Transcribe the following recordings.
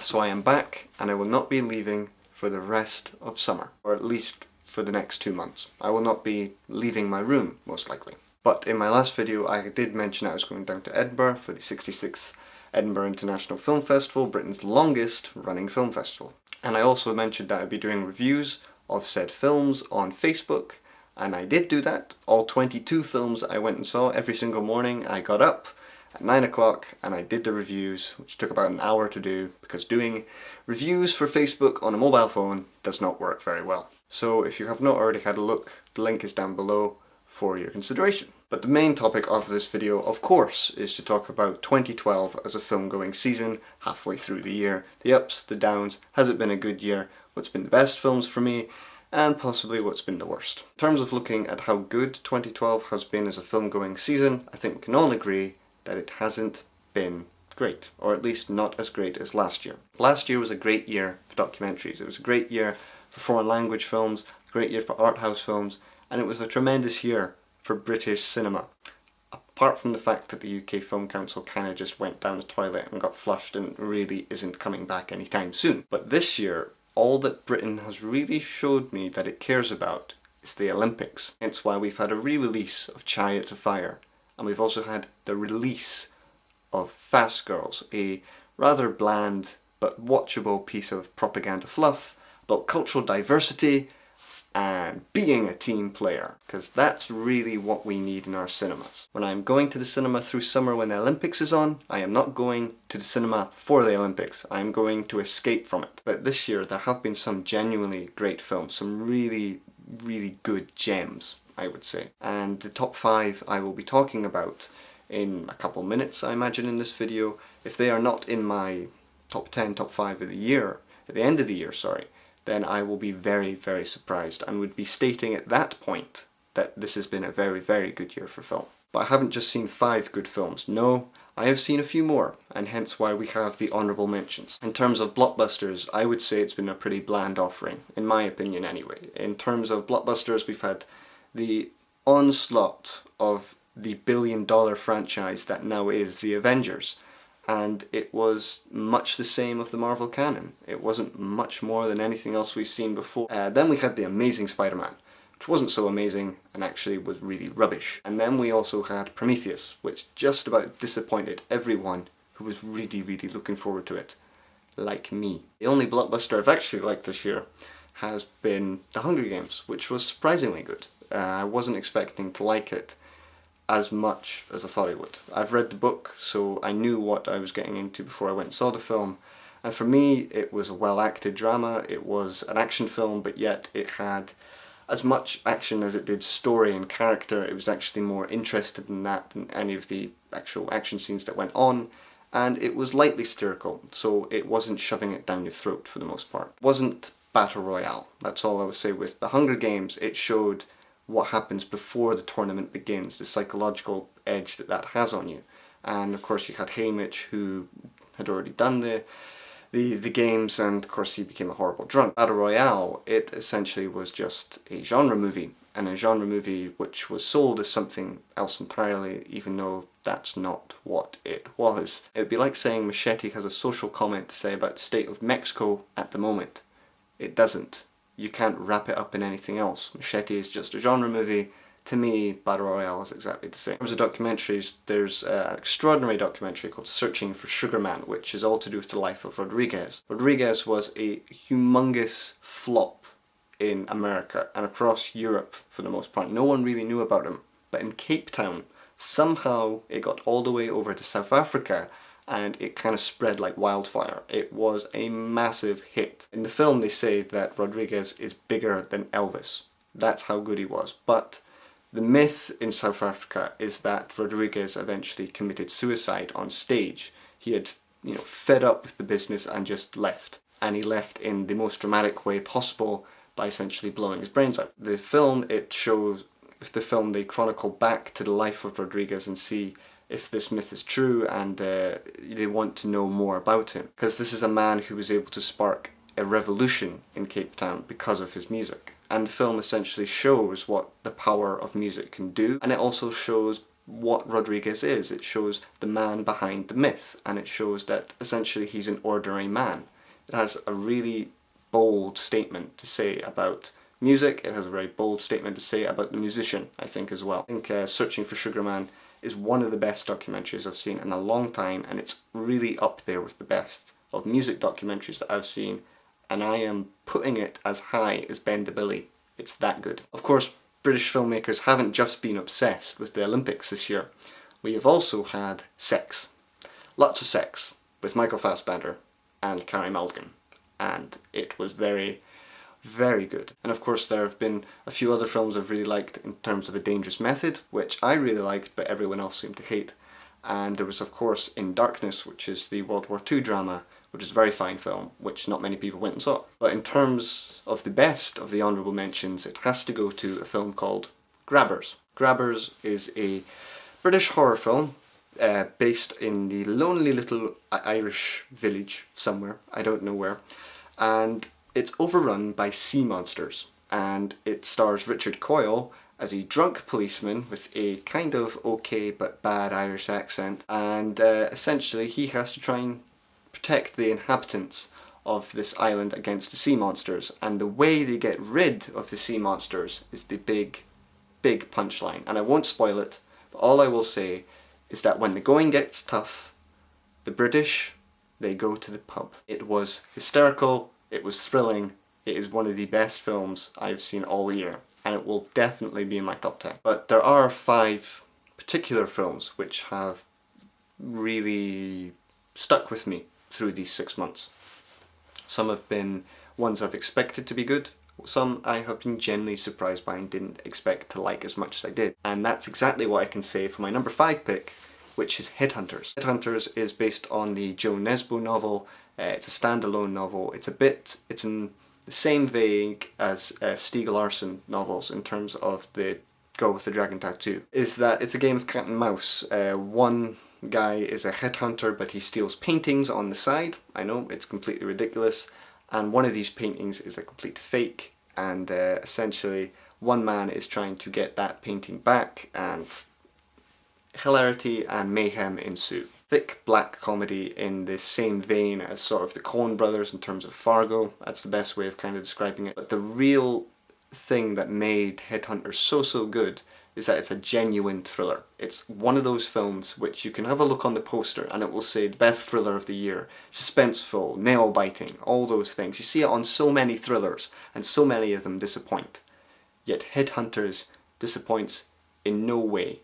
So I am back, and I will not be leaving for the rest of summer, or at least for the next 2 months. I will not be leaving my room, most likely. But in my last video I did mention I was going down to Edinburgh for the 66th Edinburgh International Film Festival, Britain's longest running film festival. And I also mentioned that I'd be doing reviews of said films on Facebook, and I did do that. All 22 films I went and saw every single morning. I got up at 9 o'clock and I did the reviews, which took about an hour to do because doing reviews for Facebook on a mobile phone does not work very well. So if you have not already had a look, the link is down below for your consideration. But the main topic of this video, of course, is to talk about 2012 as a film-going season, halfway through the year. The ups, the downs, has it been a good year, what's been the best films for me, and possibly what's been the worst. In terms of looking at how good 2012 has been as a film-going season, I think we can all agree that it hasn't been great, or at least not as great as last year. Last year was a great year for documentaries. It was a great year for foreign language films, a great year for art house films, and it was a tremendous year for British cinema. Apart from the fact that the UK Film Council kind of just went down the toilet and got flushed and really isn't coming back anytime soon. But this year, all that Britain has really showed me that it cares about is the Olympics. Hence why we've had a re-release of Chariots of Fire, and we've also had the release of Fast Girls, a rather bland but watchable piece of propaganda fluff about cultural diversity and being a team player, because that's really what we need in our cinemas. When I'm going to the cinema through summer when the Olympics is on, I am not going to the cinema for the Olympics, I am going to escape from it. But this year there have been some genuinely great films, some really good gems, I would say. And the top 5 I will be talking about in a couple minutes, I imagine, in this video. If they are not in my top 10, top 5 of the year, at the end of the year, sorry, then I will be very surprised and would be stating at that point that this has been a very good year for film. But I haven't just seen 5 good films, no, I have seen a few more, and hence why we have the honourable mentions. In terms of blockbusters, I would say it's been a pretty bland offering, in my opinion anyway. In terms of blockbusters, we've had the onslaught of the billion-dollar franchise that now is the Avengers. And it was much the same of the Marvel canon. It wasn't much more than anything else we've seen before. Then we had The Amazing Spider-Man, which wasn't so amazing and actually was really rubbish. And then we also had Prometheus, which just about disappointed everyone who was really looking forward to it, like me. The only blockbuster I've actually liked this year has been The Hunger Games, which was surprisingly good. I wasn't expecting to like it as much as I thought I would. I've read the book, so I knew what I was getting into before I went and saw the film. And for me, it was a well-acted drama. It was an action film, but yet it had as much action as it did story and character. It was actually more interested in that than any of the actual action scenes that went on. And it was lightly satirical, so it wasn't shoving it down your throat for the most part. It wasn't Battle Royale. That's all I would say. With The Hunger Games, it showed what happens before the tournament begins, the psychological edge that that has on you. And of course you had Haymitch, who had already done the games, and of course he became a horrible drunk. Battle Royale, it essentially was just a genre movie, and a genre movie which was sold as something else entirely, even though that's not what it was. It would be like saying Machete has a social comment to say about the state of Mexico at the moment. It doesn't. You can't wrap it up in anything else. Machete is just a genre movie. To me, Battle Royale is exactly the same. In terms of documentaries, there's an extraordinary documentary called Searching for Sugar Man, which is all to do with the life of Rodriguez. Rodriguez was a humongous flop in America and across Europe for the most part. No one really knew about him. But in Cape Town, somehow it got all the way over to South Africa, and it kind of spread like wildfire. It was a massive hit. In the film they say that Rodriguez is bigger than Elvis. That's how good he was. But the myth in South Africa is that Rodriguez eventually committed suicide on stage. He had, fed up with the business and just left. And he left in the most dramatic way possible by essentially blowing his brains out. The film, they chronicle back to the life of Rodriguez and see if this myth is true, and they want to know more about him. Because this is a man who was able to spark a revolution in Cape Town because of his music. And the film essentially shows what the power of music can do, and it also shows what Rodriguez is. It shows the man behind the myth, and it shows that essentially he's an ordinary man. It has a really bold statement to say about music. It has a very bold statement to say about the musician, I think, as well. I think Searching for Sugar Man is one of the best documentaries I've seen in a long time, and it's really up there with the best of music documentaries that I've seen, and I am putting it as high as Bend the Billy. It's that good. Of course, British filmmakers haven't just been obsessed with the Olympics this year. We have also had sex. Lots of sex with Michael Fassbender and Carey Mulligan, and it was very, very good. And of course there have been a few other films I've really liked in terms of A Dangerous Method, which I really liked but everyone else seemed to hate. And there was of course In Darkness, which is the World War II drama, which is a very fine film, which not many people went and saw. But in terms of the best of the honourable mentions, it has to go to a film called Grabbers. Grabbers is a British horror film based in the lonely little Irish village somewhere, I don't know where, and it's overrun by sea monsters, and it stars Richard Coyle as a drunk policeman with a kind of okay but bad Irish accent, and essentially he has to try and protect the inhabitants of this island against the sea monsters, and the way they get rid of the sea monsters is the big punchline. And I won't spoil it, but all I will say is that when the going gets tough, the British, they go to the pub. It was hysterical, it was thrilling, it is one of the best films I've seen all year, and it will definitely be in my top 10. But there are 5 particular films which have really stuck with me through these 6 months. Some have been ones I've expected to be good, some I have been genuinely surprised by and didn't expect to like as much as I did. And that's exactly what I can say for my number 5 pick, which is Headhunters. Headhunters is based on the Jo Nesbø novel. It's a standalone novel. It's in the same vein as Stieg Larsson novels in terms of the Girl with the Dragon Tattoo. Is that it's a game of cat and mouse. One guy is a headhunter, but he steals paintings on the side. I know, it's completely ridiculous. And one of these paintings is a complete fake, and essentially one man is trying to get that painting back, and hilarity and mayhem ensue. Thick black comedy in the same vein as sort of the Coen brothers in terms of Fargo. That's the best way of kind of describing it. But the real thing that made Headhunters so good is that it's a genuine thriller. It's one of those films which you can have a look on the poster and it will say the best thriller of the year, suspenseful, nail-biting, all those things. You see it on so many thrillers and so many of them disappoint. Yet Headhunters disappoints in no way.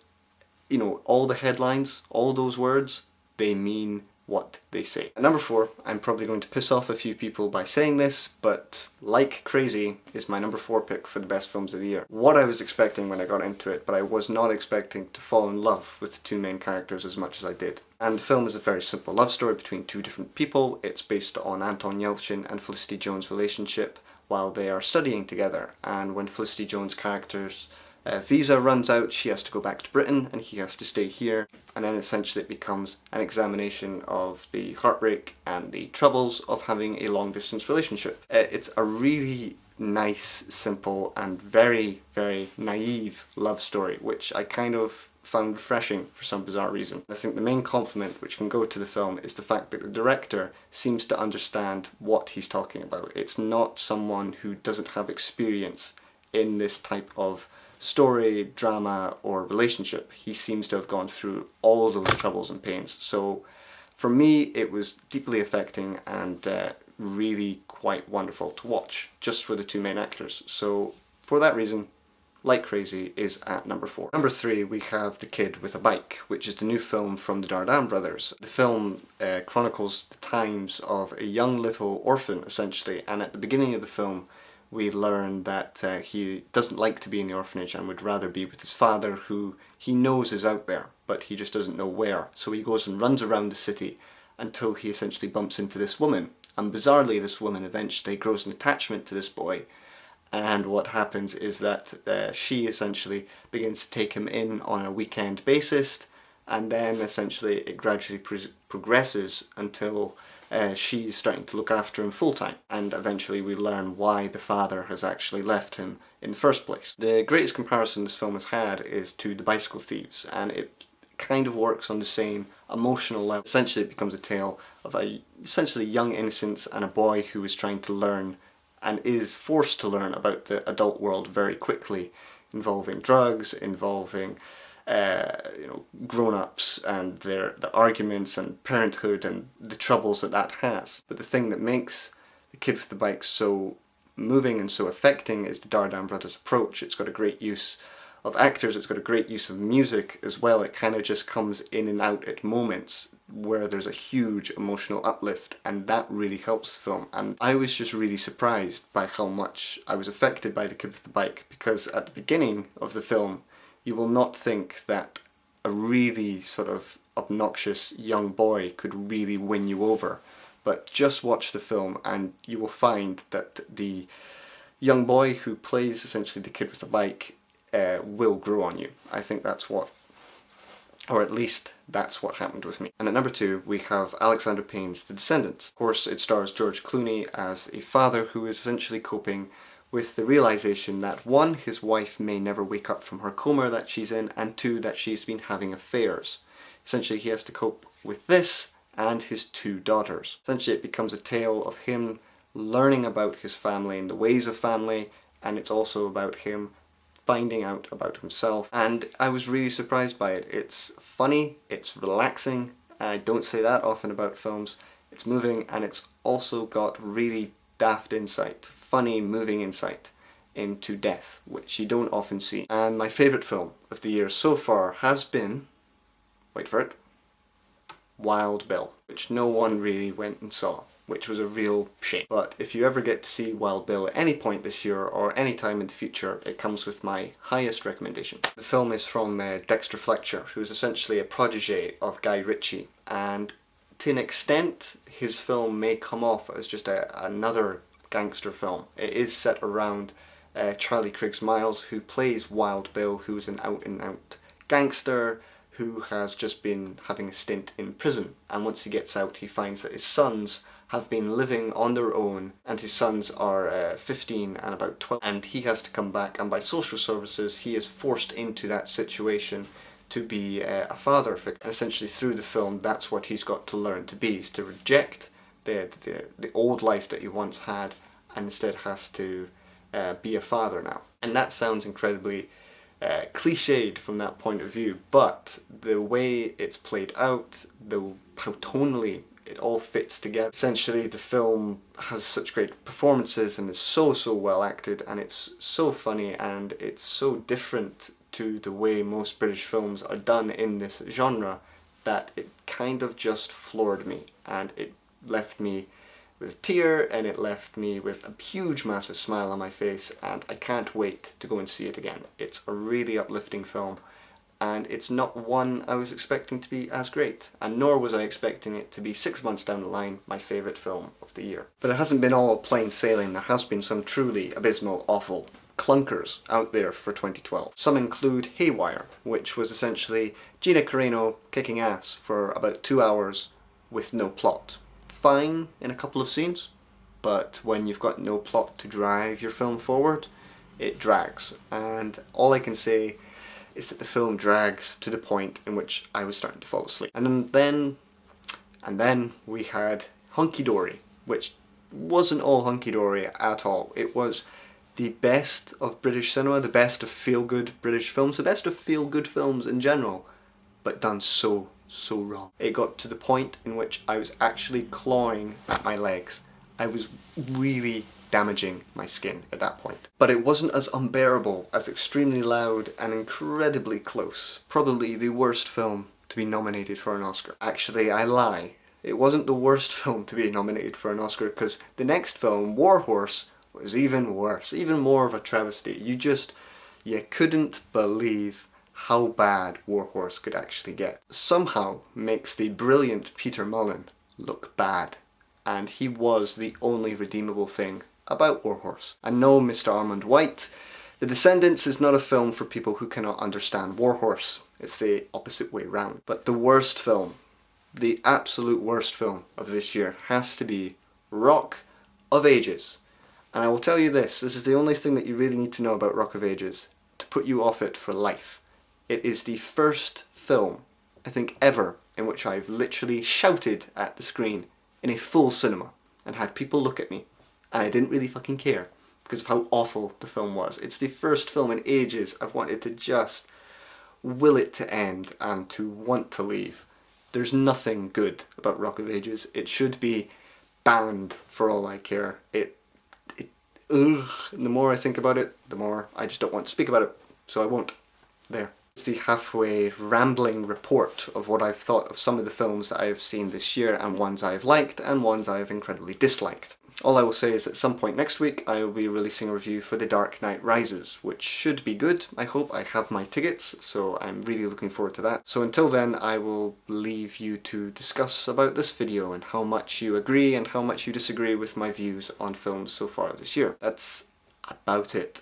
You know, all the headlines, all those words, they mean what they say. At number 4, I'm probably going to piss off a few people by saying this, but Like Crazy is my number 4 pick for the best films of the year. What I was expecting when I got into it, but I was not expecting to fall in love with the 2 main characters as much as I did. And the film is a very simple love story between 2 different people. It's based on Anton Yelchin and Felicity Jones' relationship while they are studying together, and when Felicity Jones' character's visa runs out, she has to go back to Britain and he has to stay here, and then essentially it becomes an examination of the heartbreak and the troubles of having a long distance relationship. It's a really nice, simple and very, very naive love story, which I kind of found refreshing for some bizarre reason. I think the main compliment which can go to the film is the fact that the director seems to understand what he's talking about. It's not someone who doesn't have experience in this type of story, drama or relationship. He seems to have gone through all those troubles and pains. So for me it was deeply affecting and really quite wonderful to watch, just for the 2 main actors. So for that reason, Like Crazy is at number 4. Number 3, we have The Kid with a Bike, which is the new film from the Dardenne brothers. The film chronicles the times of a young little orphan, essentially, and at the beginning of the film we learn that he doesn't like to be in the orphanage and would rather be with his father, who he knows is out there, but he just doesn't know where. So he goes and runs around the city until he essentially bumps into this woman. And bizarrely, this woman eventually grows an attachment to this boy. And what happens is that she essentially begins to take him in on a weekend basis, and then essentially it gradually progresses until she's starting to look after him full time, and eventually we learn why the father has actually left him in the first place. The greatest comparison this film has had is to The Bicycle Thieves, and it kind of works on the same emotional level. Essentially it becomes a tale of a essentially young innocence and a boy who is trying to learn and is forced to learn about the adult world very quickly, involving drugs, involving grown-ups and the arguments and parenthood and the troubles that that has. But the thing that makes The Kid with the Bike so moving and so affecting is the Dardenne brothers' approach. It's got a great use of actors, it's got a great use of music as well. It kind of just comes in and out at moments where there's a huge emotional uplift, and that really helps the film. And I was just really surprised by how much I was affected by The Kid with the Bike, because at the beginning of the film you will not think that a really sort of obnoxious young boy could really win you over. But just watch the film and you will find that the young boy who plays essentially the kid with the bike will grow on you. I think that's what, or at least that's what happened with me. And at number 2 we have Alexander Payne's The Descendants. Of course it stars George Clooney as a father who is essentially coping with the realization that 1, his wife may never wake up from her coma that she's in, and 2, that she's been having affairs. Essentially he has to cope with this and his 2 daughters. Essentially it becomes a tale of him learning about his family and the ways of family, and it's also about him finding out about himself. And I was really surprised by it. It's funny, it's relaxing, I don't say that often about films. It's moving, and it's also got really daft insight, funny, moving insight into death, which you don't often see. And my favourite film of the year so far has been, wait for it, Wild Bill, which no one really went and saw, which was a real shame. But if you ever get to see Wild Bill at any point this year or any time in the future, it comes with my highest recommendation. The film is from Dexter Fletcher, who's essentially a protege of Guy Ritchie, and to an extent his film may come off as just another gangster film. It is set around Charlie Criggs Miles, who plays Wild Bill, who's an out-and-out gangster who has just been having a stint in prison, and once he gets out he finds that his sons have been living on their own, and his sons are 15 and about 12, and he has to come back, and by social services he is forced into that situation to be a father figure. And essentially through the film that's what he's got to learn to be, is to reject the old life that he once had and instead has to be a father now. And that sounds incredibly cliched from that point of view, but the way it's played out, how tonally it all fits together. Essentially the film has such great performances and is so well acted, and it's so funny, and it's so different to the way most British films are done in this genre that it kind of just floored me, and it left me with a tear, and it left me with a huge massive smile on my face, and I can't wait to go and see it again. It's a really uplifting film, and it's not one I was expecting to be as great, and nor was I expecting it to be 6 months down the line my favourite film of the year. But it hasn't been all plain sailing. There has been some truly abysmal, awful clunkers out there for 2012. Some include Haywire, which was essentially Gina Carano kicking ass for about 2 hours with no plot. Fine in a couple of scenes, but when you've got no plot to drive your film forward, it drags. And all I can say is that the film drags to the point in which I was starting to fall asleep. And then we had Hunky Dory, which wasn't all hunky-dory at all. It was the best of British cinema, the best of feel-good British films, the best of feel-good films in general, but done so wrong. It got to the point in which I was actually clawing at my legs. I was really damaging my skin at that point. But it wasn't as unbearable as Extremely Loud and incredibly close. Probably the worst film to be nominated for an Oscar. Actually, I lie. It wasn't the worst film to be nominated for an Oscar, because the next film, War Horse, was even worse, even more of a travesty. You couldn't believe how bad War Horse could actually get. Somehow makes the brilliant Peter Mullen look bad, and he was the only redeemable thing about War Horse. And no, Mr. Armand White, The Descendants is not a film for people who cannot understand War Horse. It's the opposite way round. But the worst film the absolute worst film of this year has to be Rock of Ages. And I will tell you this is the only thing that you really need to know about Rock of Ages to put you off it for life. It is the first film, I think ever, in which I've literally shouted at the screen in a full cinema and had people look at me, and I didn't really fucking care because of how awful the film was. It's the first film in ages I've wanted to just will it to end and to want to leave. There's nothing good about Rock of Ages. It should be banned for all I care. The more I think about it, the more I just don't want to speak about it, so I won't. There. It's the halfway rambling report of what I've thought of some of the films that I have seen this year, and ones I have liked and ones I have incredibly disliked. All I will say is at some point next week I will be releasing a review for The Dark Knight Rises, which should be good. I hope. I have my tickets, so I'm really looking forward to that. So until then, I will leave you to discuss about this video and how much you agree and how much you disagree with my views on films so far this year. That's about it.